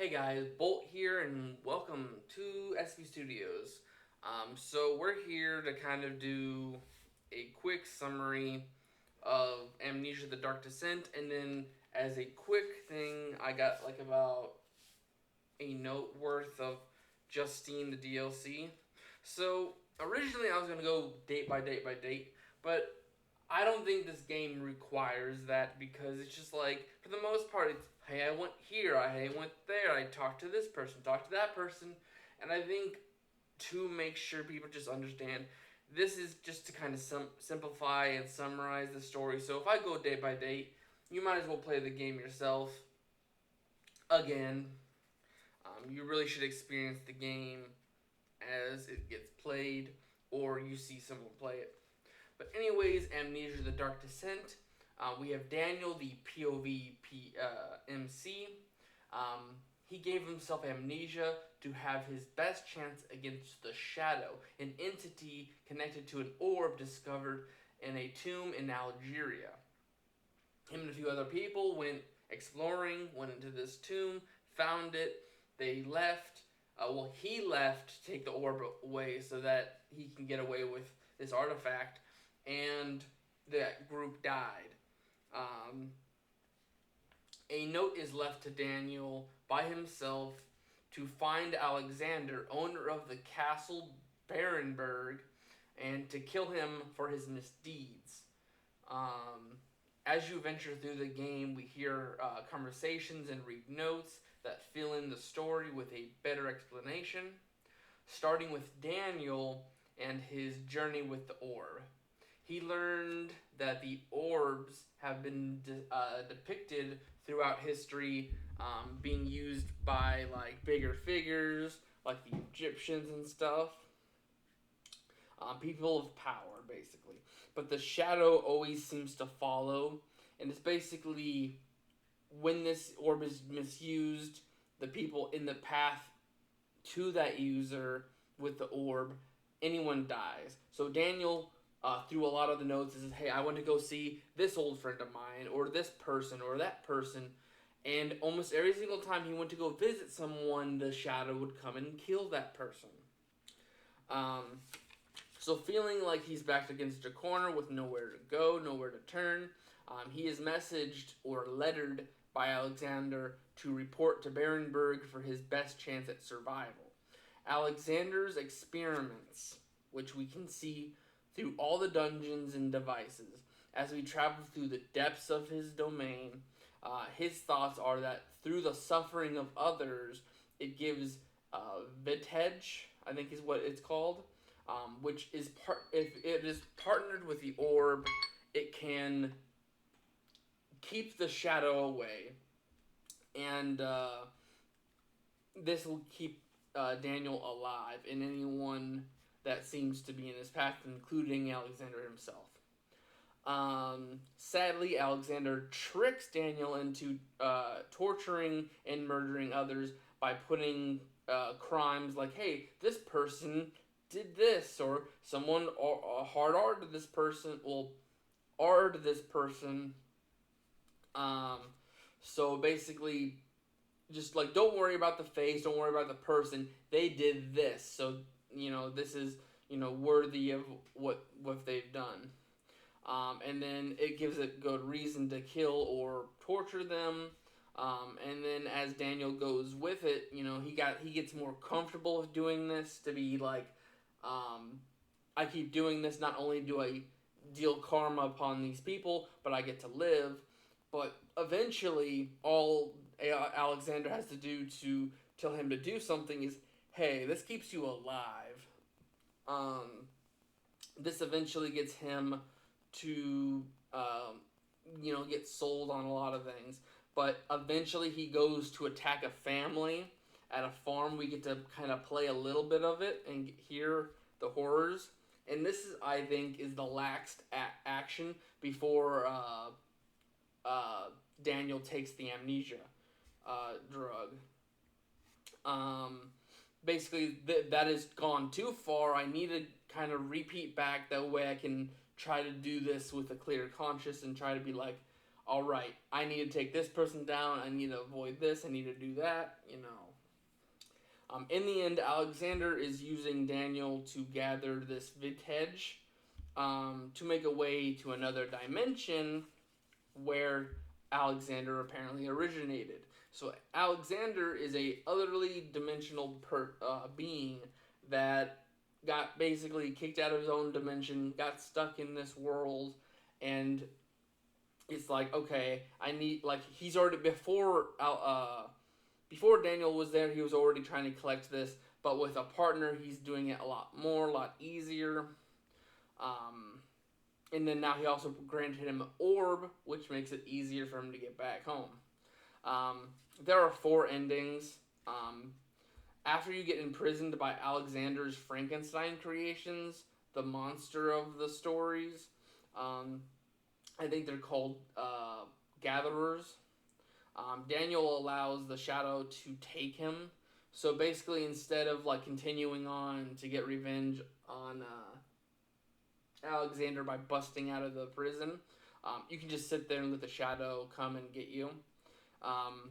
Hey guys, Bolt here, and welcome to SB Studios. So we're here to kind of do a quick summary of Amnesia: The Dark Descent, and then as a quick thing, I got like about a note worth of Justine the DLC. So originally I was gonna go date by date by date, but I don't think this game requires that because it's just like for the most part it's hey I went here, I went there, I talked to this person, talked to that person, and I think to make sure people just understand this is just to kind of simplify and summarize the story. So if I go day by date, you might as well play the game yourself again. You really should experience the game as it gets played, or you see someone play it. But anyways, Amnesia: The Dark Descent. We have Daniel, the POV MC. He gave himself amnesia to have his best chance against the Shadow, an entity connected to an orb discovered in a tomb in Algeria. Him and a few other people went exploring, went into this tomb, found it. They left. He left to take the orb away so that he can get away with this artifact, and that group died. Um, a note is left to Daniel by himself to find Alexander, owner of the castle Barenberg, and to kill him for his misdeeds. Um, as you venture through the game, we hear conversations and read notes that fill in the story with a better explanation, starting with Daniel and his journey with the orb. He learned that the orbs have been depicted throughout history, being used by like bigger figures like the Egyptians and stuff, people of power basically. But the shadow always seems to follow, and it's basically when this orb is misused, the people in the path to that user with the orb, anyone dies. So Daniel, through a lot of the notes, says, "Hey, I want to go see this old friend of mine, or this person, or that person." And almost every single time he went to go visit someone, the shadow would come and kill that person. Um, so feeling like he's backed against a corner with nowhere to go, nowhere to turn, he is messaged or lettered by Alexander to report to Barenberg for his best chance at survival. Alexander's experiments, which we can see through all the dungeons and devices, as we travel through the depths of his domain, his thoughts are that through the suffering of others, it gives Vitej, I think is what it's called, which is if it is partnered with the orb, it can keep the shadow away, and this will keep Daniel alive and anyone that seems to be in his path, including Alexander himself. Sadly, Alexander tricks Daniel into torturing and murdering others by putting crimes like, hey, this person did this, or someone hard R-ed this person, well, R-ed this person. Um, so basically, just like, don't worry about the face, don't worry about the person. They did this, so this is worthy of what they've done. And then it gives a good reason to kill or torture them. And then as Daniel goes with it, he gets more comfortable with doing this to be like, I keep doing this. Not only do I deal karma upon these people, but I get to live. But eventually, all Alexander has to do to tell him to do something is, hey, this keeps you alive. This eventually gets him to, get sold on a lot of things. But eventually he goes to attack a family at a farm. We get to kind of play a little bit of it and hear the horrors. And this is, I think, is the last action before Daniel takes the amnesia drug. Basically, that has gone too far. I need to kind of repeat back. That way I can try to do this with a clear conscience and try to be like, all right, I need to take this person down. I need to avoid this. I need to do that. In the end, Alexander is using Daniel to gather this vintage to make a way to another dimension where Alexander apparently originated. So Alexander is a otherly dimensional being that got basically kicked out of his own dimension, got stuck in this world, and it's like, okay, I need, like, he's already before Daniel was there, he was already trying to collect this, but with a partner, he's doing it a lot more, a lot easier. Um, and then now he also granted him an orb, which makes it easier for him to get back home. Um, there are four endings. After you get imprisoned by Alexander's Frankenstein creations, the monster of the stories, um, I think they're called gatherers. Daniel allows the shadow to take him. So basically, instead of like continuing on to get revenge on Alexander by busting out of the prison, you can just sit there and let the shadow come and get you. Um,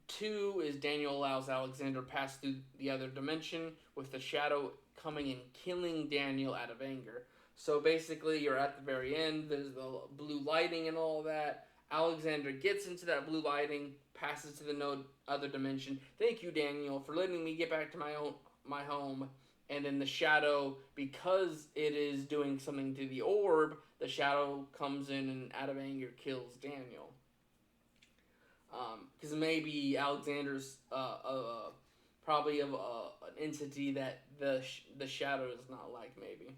Two is Daniel allows Alexander pass through the other dimension with the shadow coming and killing Daniel out of anger. So basically, you're at the very end. There's the blue lighting and all that. Alexander gets into that blue lighting, passes to the other dimension. Thank you, Daniel, for letting me get back to my home. And then the shadow, because it is doing something to the orb, the shadow comes in and out of anger kills Daniel. Because maybe Alexander's probably of an entity that the shadow does not like. Maybe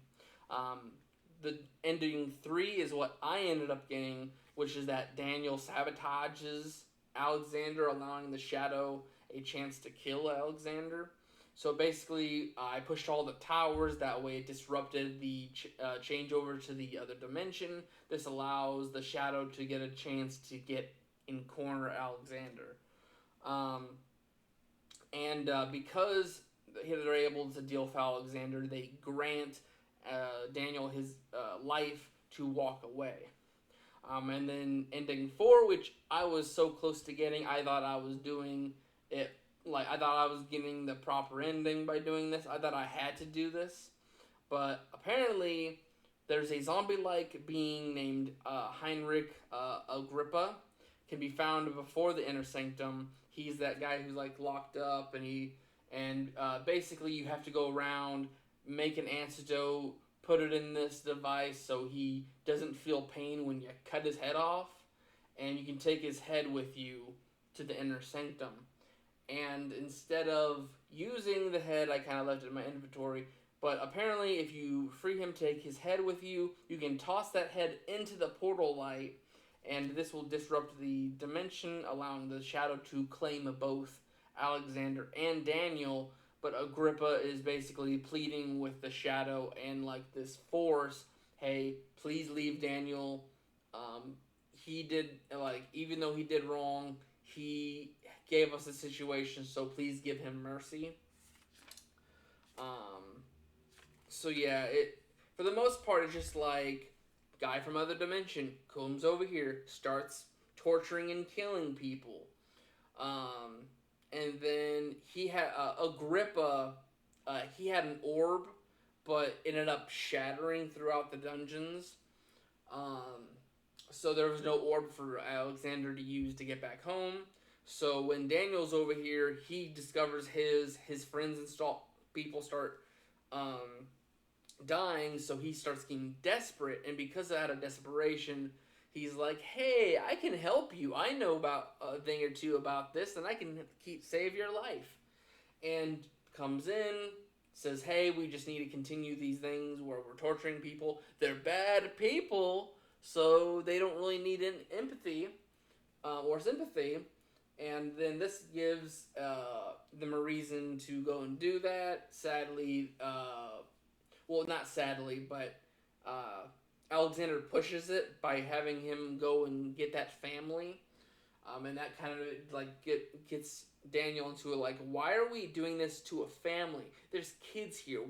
the ending 3 is what I ended up getting, which is that Daniel sabotages Alexander, allowing the shadow a chance to kill Alexander. So basically, I pushed all the towers. That way, it disrupted the changeover to the other dimension. This allows the shadow to get a chance to get in corner Alexander. Um, and because they're able to deal with Alexander, they grant Daniel his life to walk away. And then ending 4, which I was so close to getting, I thought I was doing it, like, I thought I was getting the proper ending by doing this. I thought I had to do this. But apparently, there's a zombie-like being named Heinrich Agrippa. Can be found before the inner sanctum. He's that guy who's like locked up, and basically you have to go around, make an antidote, put it in this device so he doesn't feel pain when you cut his head off, and you can take his head with you to the inner sanctum. And instead of using the head, I kind of left it in my inventory. But apparently, if you free him, take his head with you, you can toss that head into the portal light, and this will disrupt the dimension, allowing the shadow to claim both Alexander and Daniel. But Agrippa is basically pleading with the shadow and like this force, hey, please leave Daniel. He did, like, even though he did wrong, he gave us a situation, so please give him mercy. So yeah, it for the most part it's just like guy from other dimension comes over here, starts torturing and killing people. And then he had Agrippa. He had an orb, but ended up shattering throughout the dungeons. Um, so there was no orb for Alexander to use to get back home. So when Daniel's over here, he discovers his friends and people start dying. So he starts getting desperate, and because out of desperation, he's like, "Hey, I can help you. I know about a thing or two about this, and I can save your life." And comes in, says, "Hey, we just need to continue these things where we're torturing people. They're bad people, so they don't really need empathy or sympathy." And then this gives them a reason to go and do that. Sadly, well, not sadly, but Alexander pushes it by having him go and get that family. And that kind of like gets Daniel into it, like, why are we doing this to a family? There's kids here.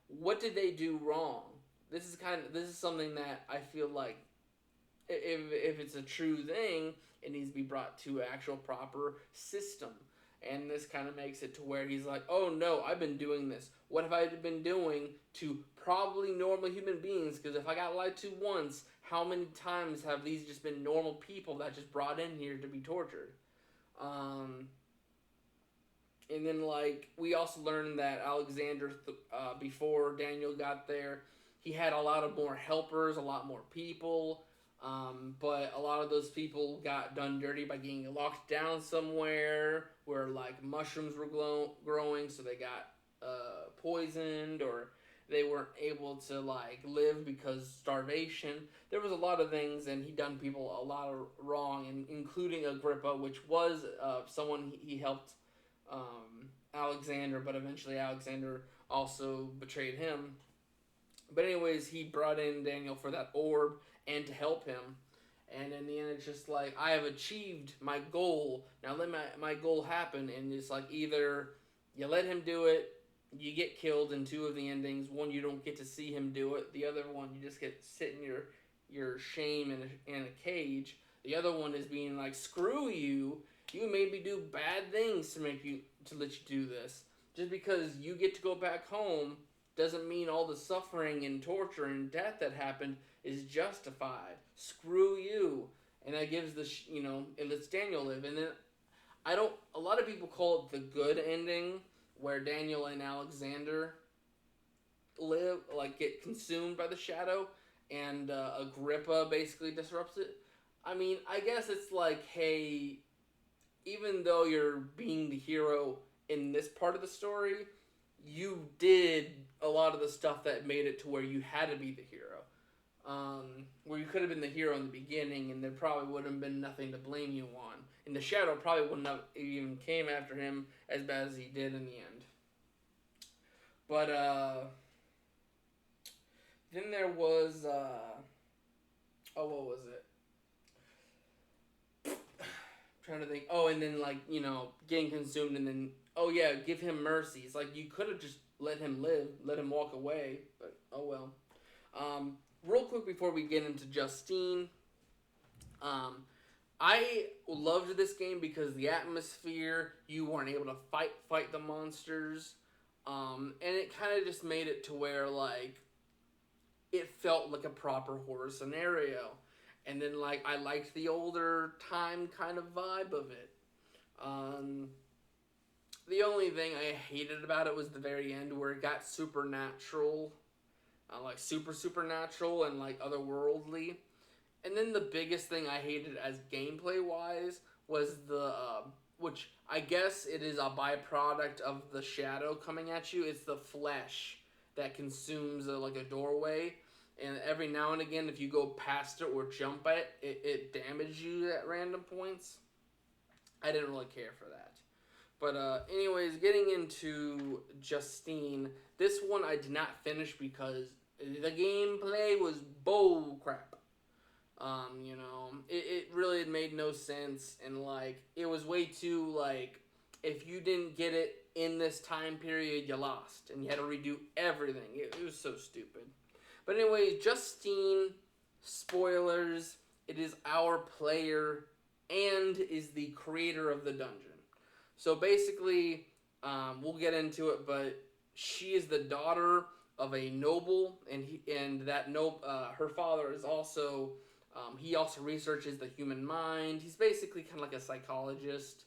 What did they do wrong? This is something that I feel like if it's a true thing, it needs to be brought to an actual proper system. And this kind of makes it to where he's like, oh no, I've been doing this. What have I been doing to probably normal human beings? Because if I got lied to once, how many times have these just been normal people that just brought in here to be tortured? Um, and then like we also learned that Alexander, before Daniel got there, he had a lot of more helpers, a lot more people. But a lot of those people got done dirty by getting locked down somewhere where like mushrooms were growing, so they got poisoned, or they weren't able to like live because starvation. There was a lot of things, and he done people a lot of wrong, and including Agrippa, which was someone he helped Alexander, but eventually Alexander also betrayed him. But anyways, he brought in Daniel for that orb and to help him. And in the end, it's just like, I have achieved my goal. Now let my goal happen. And it's like either you let him do it, you get killed in two of the endings. One, you don't get to see him do it. The other one, you just get sit in your shame in a cage. The other one is being like, screw you. You made me do bad things to let you do this. Just because you get to go back home doesn't mean all the suffering and torture and death that happened is justified. Screw you. And that gives it lets Daniel live. And then I don't. A lot of people call it the good ending, where Daniel and Alexander live, like get consumed by the shadow, and Agrippa basically disrupts it. I mean, I guess it's like, hey, even though you're being the hero in this part of the story, you did a lot of the stuff that made it to where you had to be the hero. Where you could have been the hero in the beginning, and there probably would have been nothing to blame you on. And the shadow probably wouldn't have even came after him as bad as he did in the end. But then there was what was it? Trying to think. Oh, and then like getting consumed, and then yeah, give him mercy. It's like you could have just let him live, let him walk away, but oh well. Real quick before we get into Justine, I loved this game because the atmosphere, you weren't able to fight the monsters, and it kind of just made it to where like it felt like a proper horror scenario. And then like I liked the older time kind of vibe of it. Um, the only thing I hated about it was the very end where it got supernatural, like supernatural and like otherworldly. And then the biggest thing I hated as gameplay wise was which I guess it is a byproduct of the shadow coming at you. It's the flesh that consumes like a doorway, and every now and again, if you go past it or jump it damages you at random points. I didn't really care for that. But anyways, getting into Justine, this one I did not finish because the gameplay was bull crap. It really made no sense, and like it was way too like if you didn't get it in this time period, you lost, and you had to redo everything. It was so stupid. But anyway, Justine, spoilers, it is our player and is the creator of the dungeon. So basically, we'll get into it, but she is the daughter of a noble, and that noble, her father is also, he also researches the human mind. He's basically kind of like a psychologist,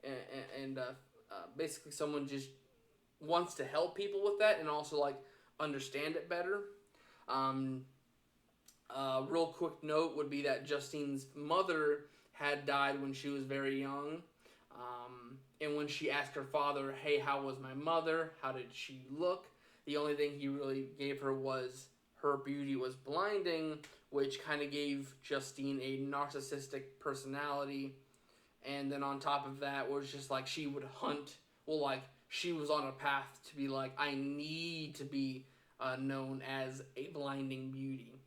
and basically someone just wants to help people with that and also like understand it better. Real quick note would be that Justine's mother had died when she was very young. And when she asked her father, hey, how was my mother? How did she look? The only thing he really gave her was her beauty was blinding, which kind of gave Justine a narcissistic personality. And then on top of that was just like she would hunt. Well, like she was on a path to be like, I need to be known as a blinding beauty.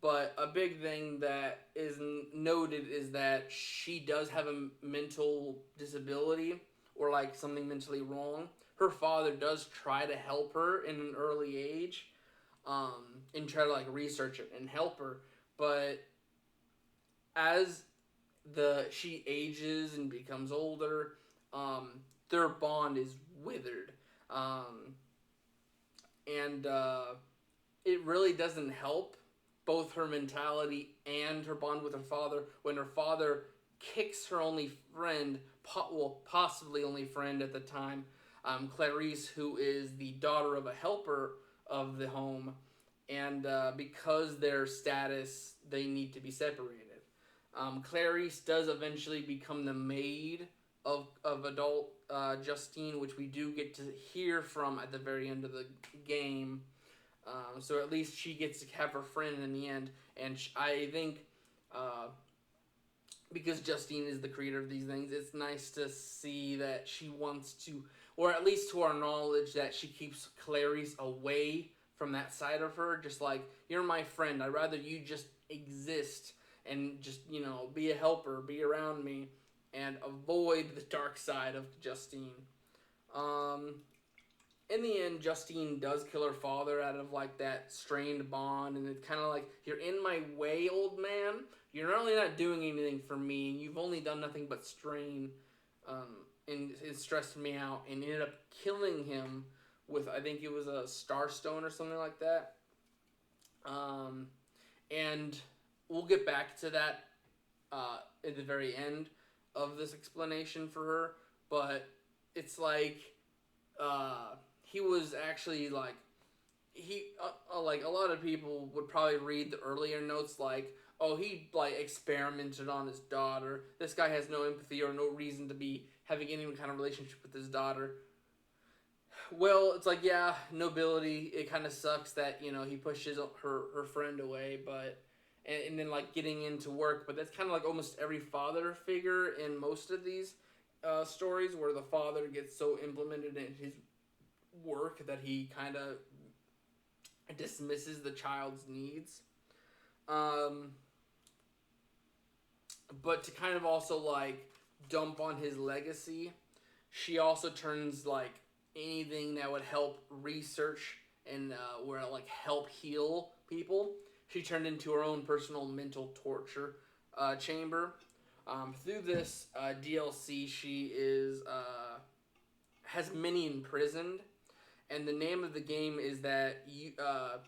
But a big thing that is noted is that she does have a mental disability or like something mentally wrong. Her father does try to help her in an early age, and try to like research it and help her. But as the she ages and becomes older, um, their bond is withered, um, and it really doesn't help both her mentality and her bond with her father when her father kicks her only friend, well, possibly only friend at the time, Clarice, who is the daughter of a helper of the home, and because their status, they need to be separated. Clarice does eventually become the maid of adult Justine, which we do get to hear from at the very end of the game. So at least she gets to have her friend in the end, and I think uh, because Justine is the creator of these things, it's nice to see that she wants to, or at least to our knowledge, that she keeps Clarice away from that side of her. Just like, you're my friend, I'd rather you just exist and just, be a helper, be around me, and avoid the dark side of Justine. Um, in the end, Justine does kill her father out of like that strained bond, and it's kind of like, you're in my way, old man. You're not only not doing anything for me, and you've only done nothing but strain, and it stressed me out, and ended up killing him with, I think it was a starstone or something like that. Um, and we'll get back to that at the very end of this explanation for her, but it's like he was actually like like a lot of people would probably read the earlier notes like, oh, he like experimented on his daughter. This guy has no empathy or no reason to be having any kind of relationship with his daughter. Well, it's like, yeah, nobility. It kind of sucks that he pushes her friend away, but and then like getting into work. But that's kind of like almost every father figure in most of these stories, where the father gets so implemented in his work that he kind of dismisses the child's needs. Um, but to kind of also like dump on his legacy, she also turns like anything that would help research and where like help heal people. She turned into her own personal mental torture chamber. Through this DLC, she is has many imprisoned, and the name of the game is that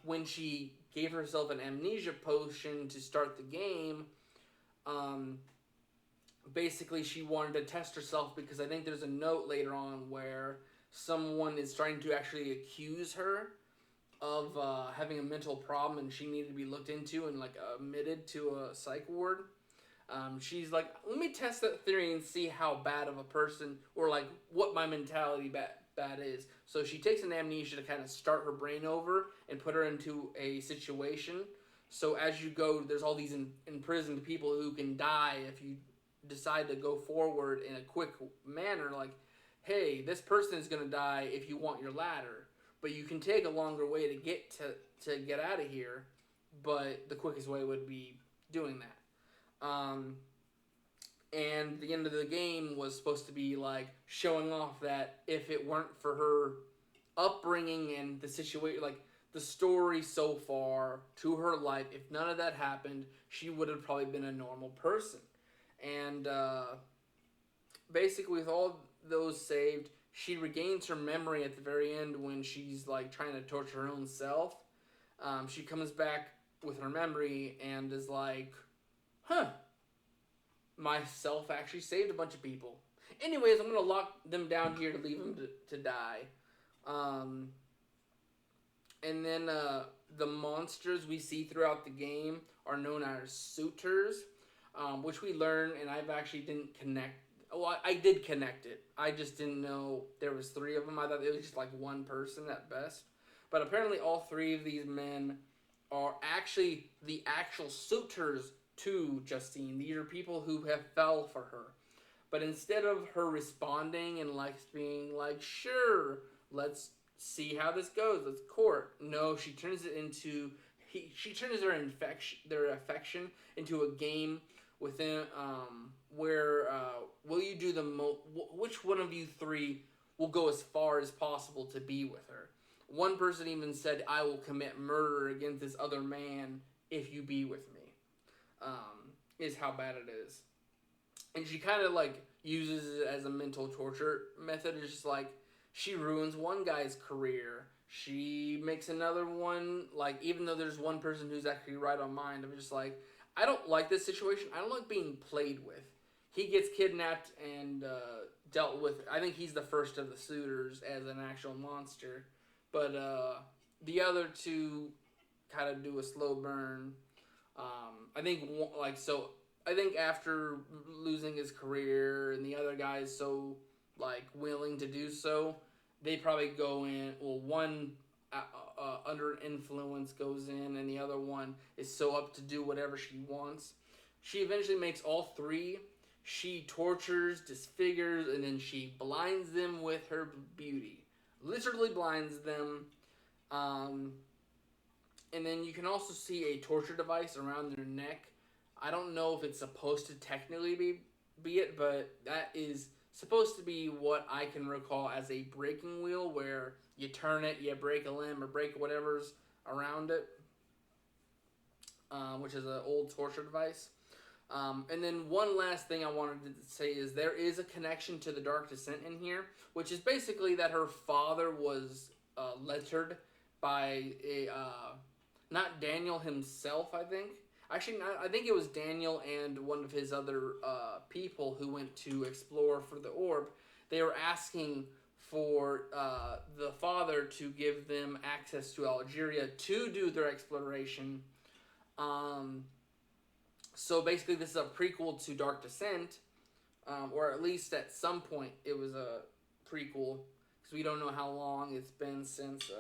when she gave herself an amnesia potion to start the game, um, basically she wanted to test herself, because I think there's a note later on where someone is trying to actually accuse her of having a mental problem, and she needed to be looked into and like admitted to a psych ward. She's like, let me test that theory and see how bad of a person, or like what my mentality bad is. So she takes an amnesia to kind of start her brain over and put her into a situation. So as you go, there's all these imprisoned people who can die if you decide to go forward in a quick manner. Like, hey, this person is going to die if you want your ladder, but you can take a longer way to get out of here. But the quickest way would be doing that. And the end of the game was supposed to be like showing off that if it weren't for her upbringing and the situation, like the story so far to her life, if none of that happened, she would have probably been a normal person. And basically, with all those saved, she regains her memory at the very end when she's like trying to torture her own self. She comes back with her memory and is like, huh, myself actually saved a bunch of people. Anyways, I'm gonna lock them down here to leave them to die. Um, and then the monsters we see throughout the game are known as suitors, which we learn, and I've actually didn't connect. Well, I did connect it. I just didn't know there was three of them. I thought it was just like one person at best. But apparently, all three of these men are actually the actual suitors to Justine. These are people who have fell for her. But instead of her responding and like being like, sure, let's see how this goes, let's court. No, she turns it into she turns their affection into a game within where will you do which one of you three will go as far as possible to be with her. One person even said, "I will commit murder against this other man if you be with me." Is how bad it is. And she kind of like uses it as a mental torture method. It's just like she ruins one guy's career. She makes another one like, even though there's one person who's actually right on mind. I'm just like, I don't like this situation. I don't like being played with. He gets kidnapped and dealt with. I think he's the first of the suitors as an actual monster, but the other two kind of do a slow burn. I think like so. I think after losing his career and the other guys so like willing to do so, they probably go in. Well, one under influence goes in, and the other one is so up to do whatever she wants. She eventually makes all three. She tortures, disfigures, and then she blinds them with her beauty. Literally blinds them. Um, and then you can also see a torture device around their neck. I don't know if it's supposed to technically be it, but that is supposed to be what I can recall as a breaking wheel, where you turn it, you break a limb or break whatever's around it, which is an old torture device. And then one last thing I wanted to say is there is a connection to the Dark Descent in here, which is basically that her father was lettered by a not Daniel himself, I think. Actually, not, I think it was Daniel and one of his other people who went to explore for the orb. They were asking for the father to give them access to Algeria to do their exploration. So basically, this is a prequel to Dark Descent, or at least at some point it was a prequel, because we don't know how long it's been since.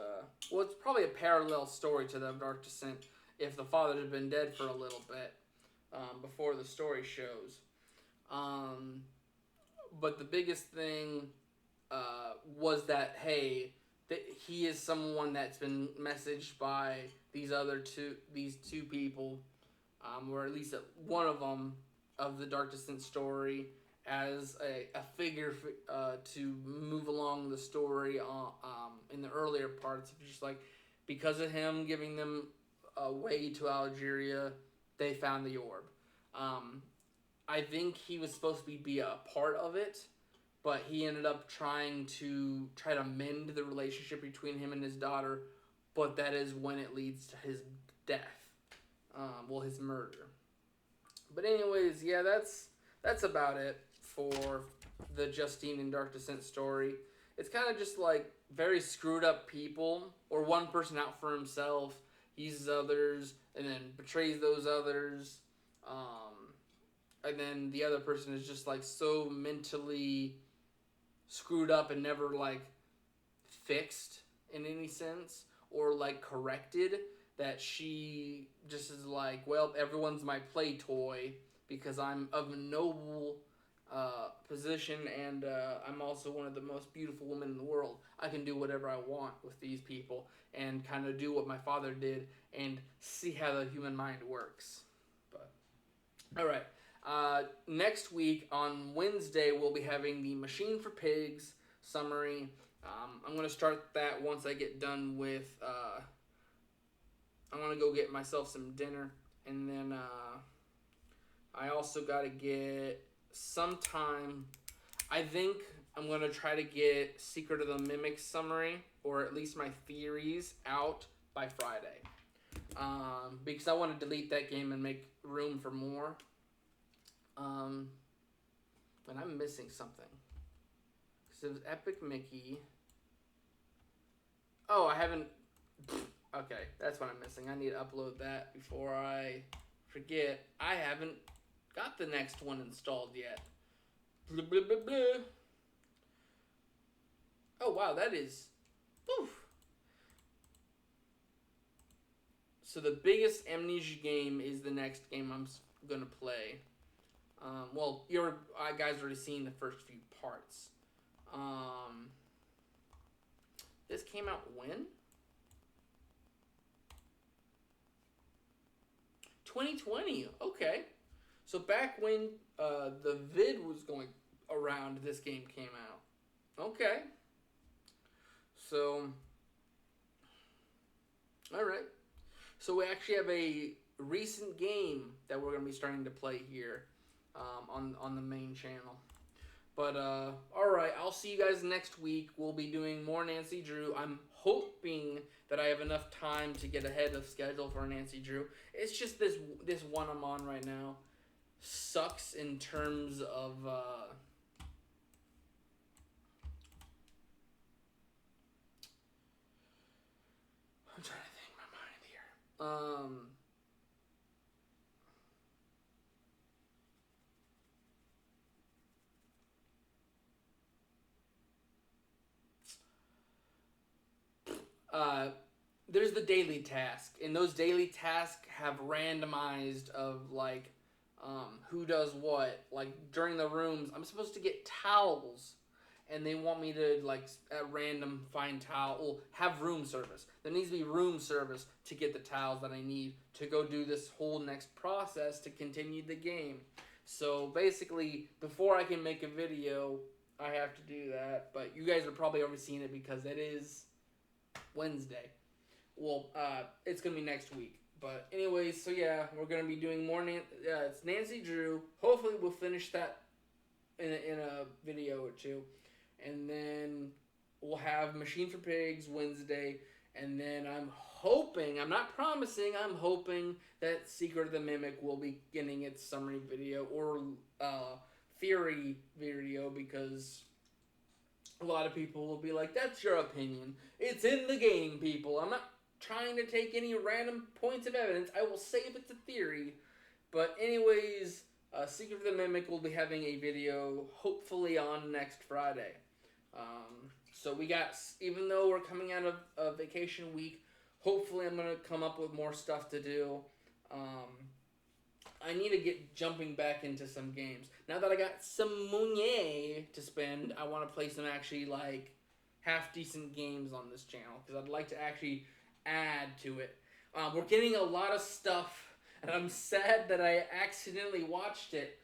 Well, it's probably a parallel story to the Dark Descent if the father had been dead for a little bit before the story shows. But the biggest thing was that, hey, that he is someone that's been messaged by these two people, or at least one of them of the Dark Descent story, as a figure to move along the story in the earlier parts. Just like, because of him giving them a way to Algeria, they found the orb. I think he was supposed to be a part of it, but he ended up trying to mend the relationship between him and his daughter, but that is when it leads to his death. His murder. But anyways, yeah, that's about it for the Justine and Dark Descent story. It's kind of just like very screwed up people, or one person out for himself, uses others, and then betrays those others. And then the other person is just like so mentally screwed up and never like fixed in any sense, or like corrected, that she just is like, well, everyone's my play toy because I'm of a noble position, and I'm also one of the most beautiful women in the world. I can do whatever I want with these people and kind of do what my father did and see how the human mind works. But all right. Next week on Wednesday, we'll be having the Machine for Pigs summary. I'm going to start that once I get done with... I'm going to go get myself some dinner. And then I also got to get some time. I think I'm going to try to get Secret of the Mimic summary, or at least my theories, out by Friday. Because I want to delete that game and make room for more. But I'm missing something. Because it was Epic Mickey. Oh, I haven't... Okay, that's what I'm missing. I need to upload that before I forget. I haven't got the next one installed yet. Blah, blah, blah, blah. Oh, wow, that is... Oof. So the biggest Amnesia game is the next game I'm going to play. You guys already seen the first few parts. This came out when? 2020. Okay. So back when the vid was going around, this game came out. Okay. So All right. So we actually have a recent game that we're going to be starting to play here on the main channel. But all right, I'll see you guys next week. We'll be doing more Nancy Drew. I'm hoping that I have enough time to get ahead of schedule for Nancy Drew. It's just this one I'm on right now sucks in terms of. I'm trying to think my mind here. Uh, there's the daily task, and those daily tasks have randomized of like who does what. Like during the rooms, I'm supposed to get towels, and they want me to like at random find towel. Well, have room service. There needs to be room service to get the towels that I need to go do this whole next process to continue the game. So basically, before I can make a video, I have to do that. But you guys are probably already seen it because it is Wednesday. Well, it's gonna be next week. But anyways, so yeah, we're gonna be doing more. It's Nancy Drew. Hopefully, we'll finish that in a video or two, and then we'll have Machine for Pigs Wednesday, and then I'm hoping, I'm not promising, I'm hoping that Secret of the Mimic will be getting its summary video or theory video because a lot of people will be like, that's your opinion. It's in the game, people. I'm not trying to take any random points of evidence. I will say if it's a theory. But anyways, Secret of the Mimic will be having a video hopefully on next Friday. So we got, even though we're coming out of a vacation week, hopefully I'm going to come up with more stuff to do. I need to get jumping back into some games. Now that I got some money to spend, I want to play some actually like half decent games on this channel because I'd like to actually add to it. We're getting a lot of stuff, and I'm sad that I accidentally watched it.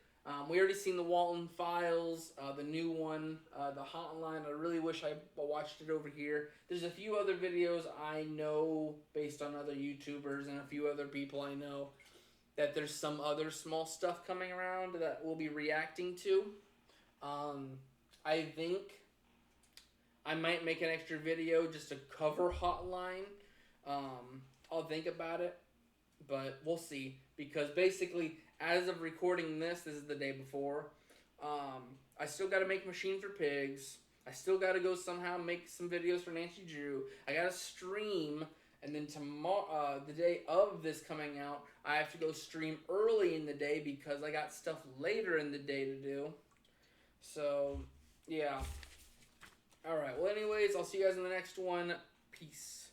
We already seen the Walton Files, the new one, the Hotline. I really wish I watched it over here. There's a few other videos I know based on other YouTubers and a few other people I know that there's some other small stuff coming around that we'll be reacting to. I think I might make an extra video just to cover Hotline. I'll think about it, but we'll see. Because basically, as of recording this is the day before. I still got to make Machine for Pigs. I still got to go somehow make some videos for Nancy Drew. I got to stream. And then tomorrow, the day of this coming out, I have to go stream early in the day because I got stuff later in the day to do. So, yeah. Alright, well anyways, I'll see you guys in the next one. Peace.